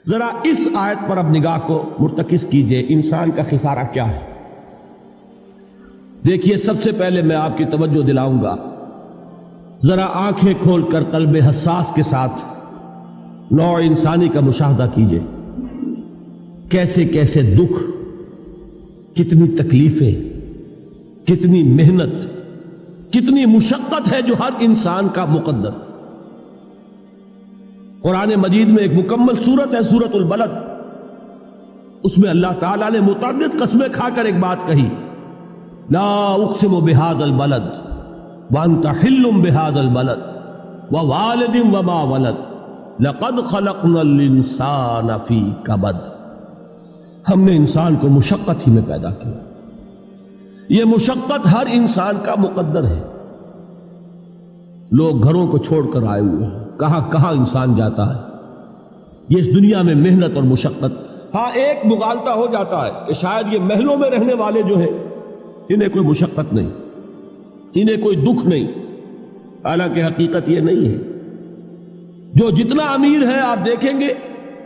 ذرا اس آیت پر اب نگاہ کو مرتکز کیجئے، انسان کا خسارہ کیا ہے؟ دیکھیے، سب سے پہلے میں آپ کی توجہ دلاؤں گا، ذرا آنکھیں کھول کر قلب حساس کے ساتھ نوع انسانی کا مشاہدہ کیجئے، کیسے کیسے دکھ، کتنی تکلیفیں، کتنی محنت، کتنی مشقت ہے جو ہر انسان کا مقدر۔ قرآن مجید میں ایک مکمل سورت ہے، سورت البلد، اس میں اللہ تعالیٰ نے متعدد قسمیں کھا کر ایک بات کہی، لا اقسم بہذا البلد وانت حل بہذا البلد ووالد وما ولد لقد خلقنا الانسان فی کبد۔ ہم نے انسان کو مشقت ہی میں پیدا کیا، یہ مشقت ہر انسان کا مقدر ہے۔ لوگ گھروں کو چھوڑ کر آئے ہوئے ہیں، کہاں کہاں انسان جاتا ہے، یہ اس دنیا میں محنت اور مشقت۔ ہاں، ایک مغالطہ ہو جاتا ہے کہ شاید یہ محلوں میں رہنے والے جو ہیں انہیں کوئی مشقت نہیں، انہیں کوئی دکھ نہیں، حالانکہ حقیقت یہ نہیں ہے۔ جو جتنا امیر ہے آپ دیکھیں گے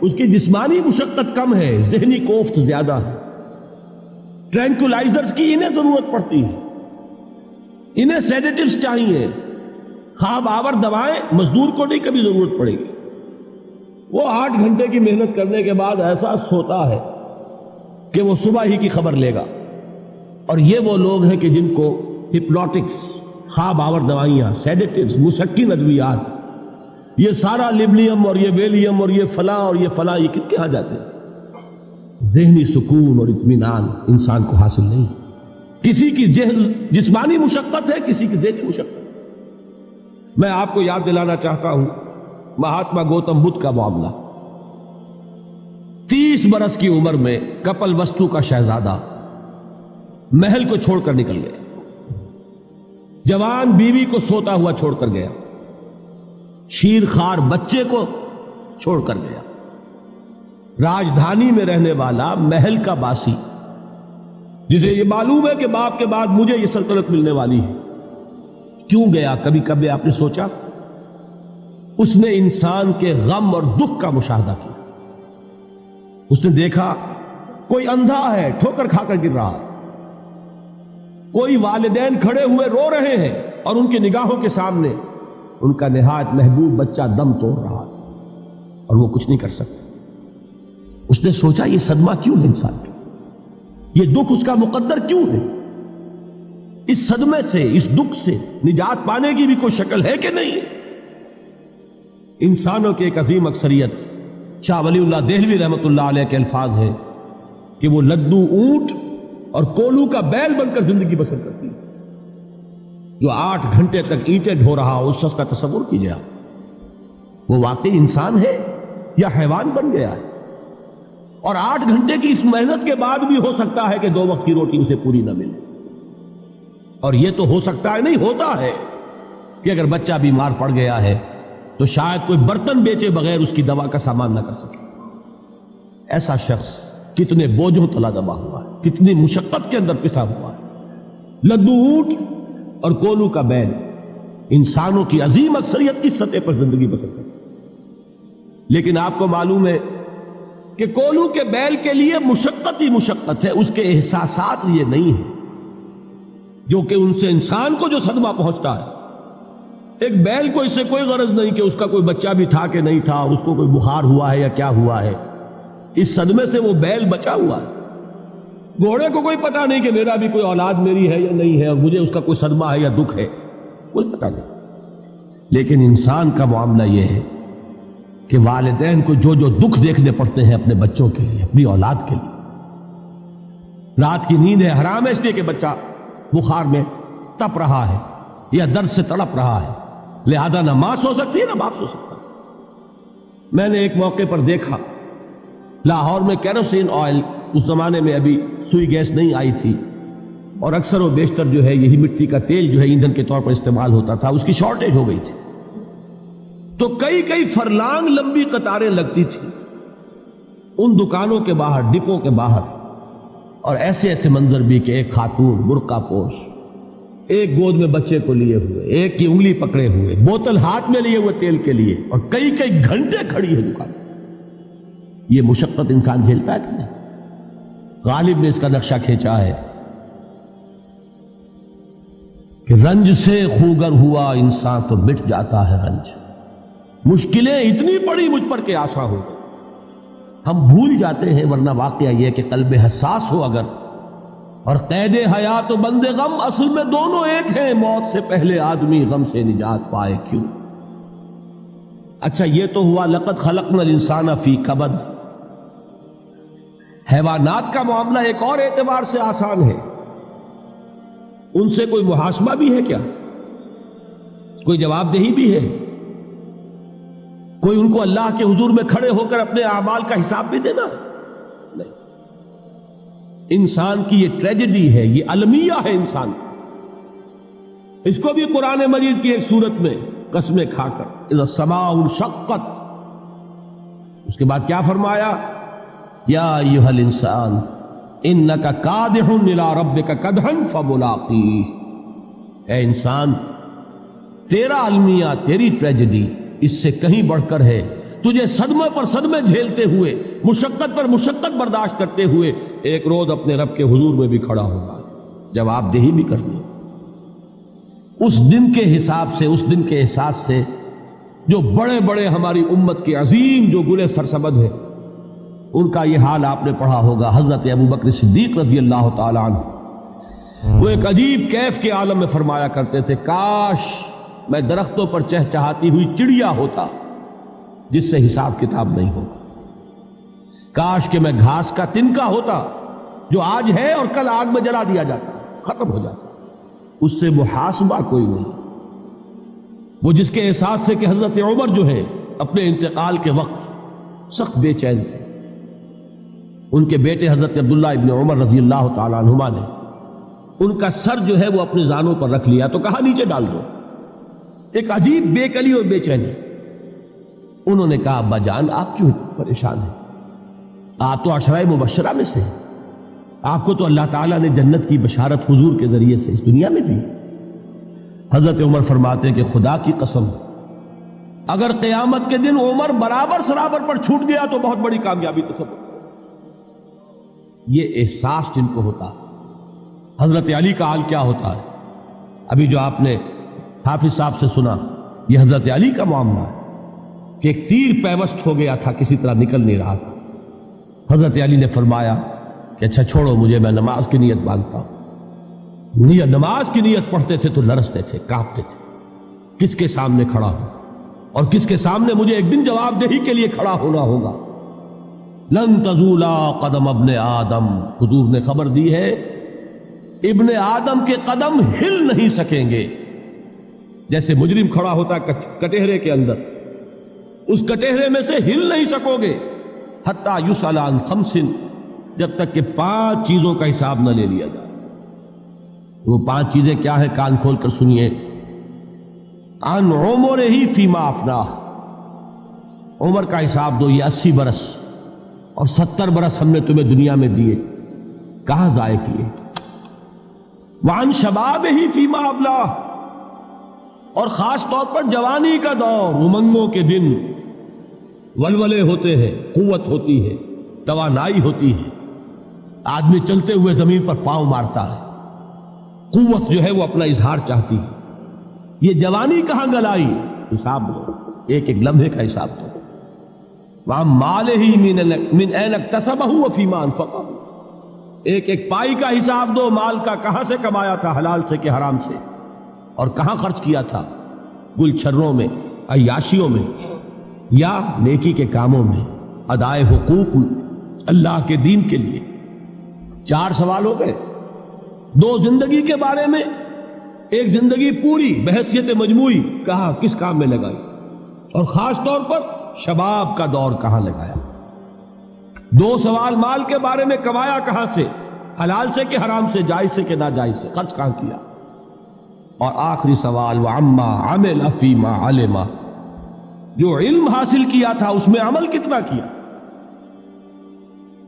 اس کی جسمانی مشقت کم ہے، ذہنی کوفت زیادہ ہے۔ ٹرینکولائزرز کی انہیں ضرورت پڑتی ہے، انہیں سیڈیٹیوز چاہیے، خواب آور دوائیں مزدور کو نہیں کبھی ضرورت پڑے گی۔ وہ 8 گھنٹے کی محنت کرنے کے بعد ایسا سوتا ہے کہ وہ صبح ہی کی خبر لے گا۔ اور یہ وہ لوگ ہیں کہ جن کو ہپنوٹکس، خواب آور دوائیاں، سیڈیٹیوز، مسکن ادویات، یہ سارا لیبلیم اور یہ ویلیم اور یہ فلاں اور یہ فلاں، یہ کن کے ہاں جاتے ہیں؟ ذہنی سکون اور اطمینان انسان کو حاصل نہیں۔ کسی کی جسمانی مشقت ہے، کسی کی ذہنی مشقت۔ میں آپ کو یاد دلانا چاہتا ہوں مہاتما گوتم بدھ کا معاملہ۔ 30 برس کی عمر میں کپل وستو کا شہزادہ محل کو چھوڑ کر نکل گیا، جوان بیوی کو سوتا ہوا چھوڑ کر گیا، شیر خوار بچے کو چھوڑ کر گیا۔ راجدھانی میں رہنے والا محل کا باسی، جسے یہ معلوم ہے کہ باپ کے بعد مجھے یہ سلطنت ملنے والی ہے، کیوں گیا؟ کبھی کبھی آپ نے سوچا؟ اس نے انسان کے غم اور دکھ کا مشاہدہ کیا۔ اس نے دیکھا کوئی اندھا ہے، ٹھوکر کھا کر گر رہا ہے، کوئی والدین کھڑے ہوئے رو رہے ہیں اور ان کی نگاہوں کے سامنے ان کا نہایت محبوب بچہ دم توڑ رہا ہے اور وہ کچھ نہیں کر سکتا۔ اس نے سوچا یہ صدمہ کیوں ہے انسان کا، یہ دکھ اس کا مقدر کیوں ہے؟ اس صدمے سے، اس دکھ سے نجات پانے کی بھی کوئی شکل ہے کہ نہیں؟ انسانوں کی ایک عظیم اکثریت، شاہ ولی اللہ دہلوی رحمۃ اللہ علیہ کے الفاظ ہیں کہ وہ لدو اونٹ اور کولو کا بیل بن کر زندگی بسر کرتی ہے۔ جو 8 گھنٹے تک اینٹیں ڈھو رہا ہو، اس شخص کا تصور کیجیے آپ، وہ واقعی انسان ہے یا حیوان بن گیا ہے؟ اور 8 گھنٹے کی اس محنت کے بعد بھی ہو سکتا ہے کہ 2 وقت کی روٹی اسے پوری نہ ملے۔ اور یہ تو ہو سکتا ہے، نہیں ہوتا ہے کہ اگر بچہ بیمار پڑ گیا ہے تو شاید کوئی برتن بیچے بغیر اس کی دوا کا سامان نہ کر سکے۔ ایسا شخص کتنے بوجھوں تلا دبا ہوا ہے، کتنی مشقت کے اندر پسا ہوا ہے۔ لدو اونٹ اور کولو کا بیل، انسانوں کی عظیم اکثریت اس سطح پر زندگی بسر کرتی ہے۔ لیکن آپ کو معلوم ہے کہ کولو کے بیل کے لیے مشقت ہی مشقت ہے، اس کے احساسات یہ نہیں ہیں جو کہ ان سے انسان کو جو صدمہ پہنچتا ہے۔ ایک بیل کو اس سے کوئی غرض نہیں کہ اس کا کوئی بچہ بھی تھا کہ نہیں تھا، اس کو کوئی بخار ہوا ہے یا کیا ہوا ہے، اس صدمے سے وہ بیل بچا ہوا ہے۔ گھوڑے کو کوئی پتہ نہیں کہ میرا بھی کوئی اولاد میری ہے یا نہیں ہے اور مجھے اس کا کوئی صدمہ ہے یا دکھ ہے، کوئی پتہ نہیں۔ لیکن انسان کا معاملہ یہ ہے کہ والدین کو جو جو دکھ دیکھنے پڑتے ہیں اپنے بچوں کے لیے، اپنی اولاد کے لیے۔ رات کی نیند ہے حرام ہے اس لیے کہ بچہ بخار میں تپ رہا ہے یا درد سے تڑپ رہا ہے، لہذا نہ ماں سو سکتی ہے نہ باپ سو سکتا۔ میں نے ایک موقع پر دیکھا، لاہور میں کیروسین آئل، اس زمانے میں ابھی سوئی گیس نہیں آئی تھی اور اکثر و بیشتر جو ہے یہی مٹی کا تیل جو ہے ایندھن کے طور پر استعمال ہوتا تھا، اس کی شارٹیج ہو گئی تھی۔ تو کئی فرلانگ لمبی قطاریں لگتی تھی ان دکانوں کے باہر، ڈپوں کے باہر، اور ایسے منظر بھی کہ ایک خاتون برقع پوش، ایک گود میں بچے کو لیے ہوئے، ایک کی انگلی پکڑے ہوئے، بوتل ہاتھ میں لیے ہوئے تیل کے لیے، اور کئی گھنٹے کھڑی ہے دکان۔ یہ مشقت انسان جھیلتا ہے کہ نہیں؟ غالب نے اس کا نقشہ کھینچا ہے کہ رنج سے خوگر ہوا انسان تو مٹ جاتا ہے رنج. مشکلیں اتنی پڑی مجھ پر کہ آسان ہو گئی. ہم بھول جاتے ہیں، ورنہ واقعہ یہ کہ قلب حساس ہو اگر اور قید حیات و بند غم اصل میں دونوں ایک ہیں. موت سے پہلے آدمی غم سے نجات پائے کیوں؟ اچھا یہ تو ہوا لقد خلقنا الانسان فی کبد. حیوانات کا معاملہ ایک اور اعتبار سے آسان ہے. ان سے کوئی محاسبہ بھی ہے کیا؟ کوئی جواب دہی بھی ہے؟ کوئی ان کو اللہ کے حضور میں کھڑے ہو کر اپنے اعمال کا حساب بھی دینا؟ نہیں. انسان کی یہ ٹریجڈی ہے، یہ المیہ ہے انسان. اس کو بھی قرآن مجید کی ایک سورت میں قسمیں کھا کر اذا السماء انشقت، اس کے بعد کیا فرمایا؟ یا ایھا الانسان انک کادح الی ربک کدحا فملاقیہ. اے انسان، تیرا المیہ، تیری ٹریجڈی اس سے کہیں بڑھ کر ہے. تجھے صدمے پر صدمے جھیلتے ہوئے، مشقت پر مشقت برداشت کرتے ہوئے ایک روز اپنے رب کے حضور میں بھی کھڑا ہوگا، جواب دہی بھی کرنی. اس دن کے حساب سے، اس دن کے احساس سے جو بڑے بڑے ہماری امت کے عظیم جو گلے سرسبد ہیں، ان کا یہ حال آپ نے پڑھا ہوگا. حضرت ابوبکر صدیق رضی اللہ تعالی عنہ وہ ایک عجیب کیف کے عالم میں فرمایا کرتے تھے، کاش میں درختوں پر چہچہاتی ہوئی چڑیا ہوتا جس سے حساب کتاب نہیں ہوگا. کاش کہ میں گھاس کا تنکا ہوتا جو آج ہے اور کل آگ میں جلا دیا جاتا، ختم ہو جاتا، اس سے محاسبہ کوئی نہیں. وہ جس کے احساس سے کہ حضرت عمر جو ہے اپنے انتقال کے وقت سخت بے چین تھے. ان کے بیٹے حضرت عبداللہ ابن عمر رضی اللہ تعالی عنہما نے ان کا سر جو ہے وہ اپنے زانوں پر رکھ لیا تو کہا نیچے ڈال دو. ایک عجیب بے کلی اور بے چینی. انہوں نے کہا ابا جان آپ کیوں پریشان ہیں؟ آپ تو عشرہ مبشرہ میں سے، آپ کو تو اللہ تعالیٰ نے جنت کی بشارت حضور کے ذریعے سے اس دنیا میں دی. حضرت عمر فرماتے ہیں کہ خدا کی قسم اگر قیامت کے دن عمر برابر سرابر پر چھوٹ گیا تو بہت بڑی کامیابی تصور. یہ احساس جن کو ہوتا، حضرت علی کا حال کیا ہوتا ہے؟ ابھی جو آپ نے حافظ صاحب سے سنا، یہ حضرت علی کا معاملہ ہے کہ ایک تیر پیوست ہو گیا تھا، کسی طرح نکل نہیں رہا تھا. حضرت علی نے فرمایا کہ اچھا چھوڑو مجھے، میں نماز کی نیت باندھتا ہوں. نماز کی نیت پڑھتے تھے تو لرزتے تھے، کانپتے تھے. کس کے سامنے کھڑا ہوں اور کس کے سامنے مجھے ایک دن جواب دہی کے لیے کھڑا ہونا ہوگا. لن تزولا قدم ابن آدم، حضور نے خبر دی ہے ابن آدم کے قدم ہل نہیں سکیں گے. جیسے مجرم کھڑا ہوتا ہے کٹہرے کے اندر، اس کٹہرے میں سے ہل نہیں سکو گے حتی یسأل عن خمس، جب تک کہ 5 چیزوں کا حساب نہ لے لیا جائے. وہ 5 چیزیں کیا ہے؟ کان کھول کر سنیے. عن عمرہ فیما افناہ، عمر کا حساب دو. یہ 80 برس اور 70 برس ہم نے تمہیں دنیا میں دیے، کہاں ضائع کیے؟ وعن شبابہ فیما ابلاہ، اور خاص طور پر جوانی کا دور، امنگوں کے دن، ولولے ہوتے ہیں، قوت ہوتی ہے، توانائی ہوتی ہے، آدمی چلتے ہوئے زمین پر پاؤں مارتا ہے، قوت جو ہے وہ اپنا اظہار چاہتی ہے. یہ جوانی کہاں گلائی؟ حساب دو، ایک ایک لمحے کا حساب دو. وَعَن مَالِهِ مِنْ أَيْنَ اكْتَسَبَهُ وَفِيمَا أَنْفَقَهُ، ایک ایک پائی کا حساب دو. مال کا کہاں سے کمایا تھا، حلال سے کہ حرام سے، اور کہاں خرچ کیا تھا، گل چھروں میں، عیاشیوں میں، یا نیکی کے کاموں میں، ادائے حقوق اللہ کے دین کے لیے. 4 سوال ہو گئے. 2 زندگی کے بارے میں، ایک زندگی پوری بحیثیت مجموعی کہاں کس کام میں لگائی، اور خاص طور پر شباب کا دور کہاں لگایا. 2 سوال مال کے بارے میں، کمایا کہاں سے، حلال سے کہ حرام سے، جائز سے کہ ناجائز سے، خرچ کہاں کیا. اور آخری سوال وعما عمل فیما علم، جو علم حاصل کیا تھا اس میں عمل کتنا کیا.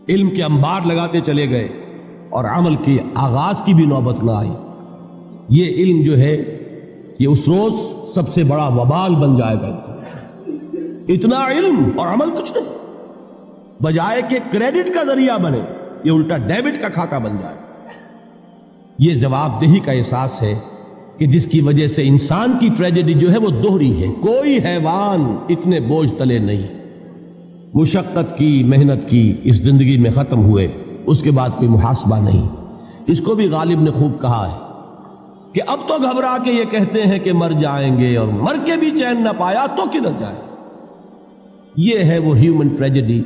علم کے انبار لگاتے چلے گئے اور عمل کے آغاز کی بھی نوبت نہ آئی. یہ علم جو ہے یہ اس روز سب سے بڑا وبال بن جائے گا انسان. اتنا علم اور عمل کچھ نہیں. بجائے کہ کریڈٹ کا ذریعہ بنے یہ الٹا ڈیبٹ کا کھاتا بن جائے۔ یہ جواب دہی کا احساس ہے کہ جس کی وجہ سے انسان کی ٹریجڈی جو ہے وہ دوہری ہے۔ کوئی حیوان اتنے بوجھ تلے نہیں، مشقت کی، محنت کی، اس زندگی میں ختم ہوئے، اس کے بعد کوئی محاسبہ نہیں۔ اس کو بھی غالب نے خوب کہا ہے کہ اب تو گھبرا کے یہ کہتے ہیں کہ مر جائیں گے، اور مر کے بھی چین نہ پایا تو کدھر جائیں۔ یہ ہے وہ ہیومن ٹریجڈی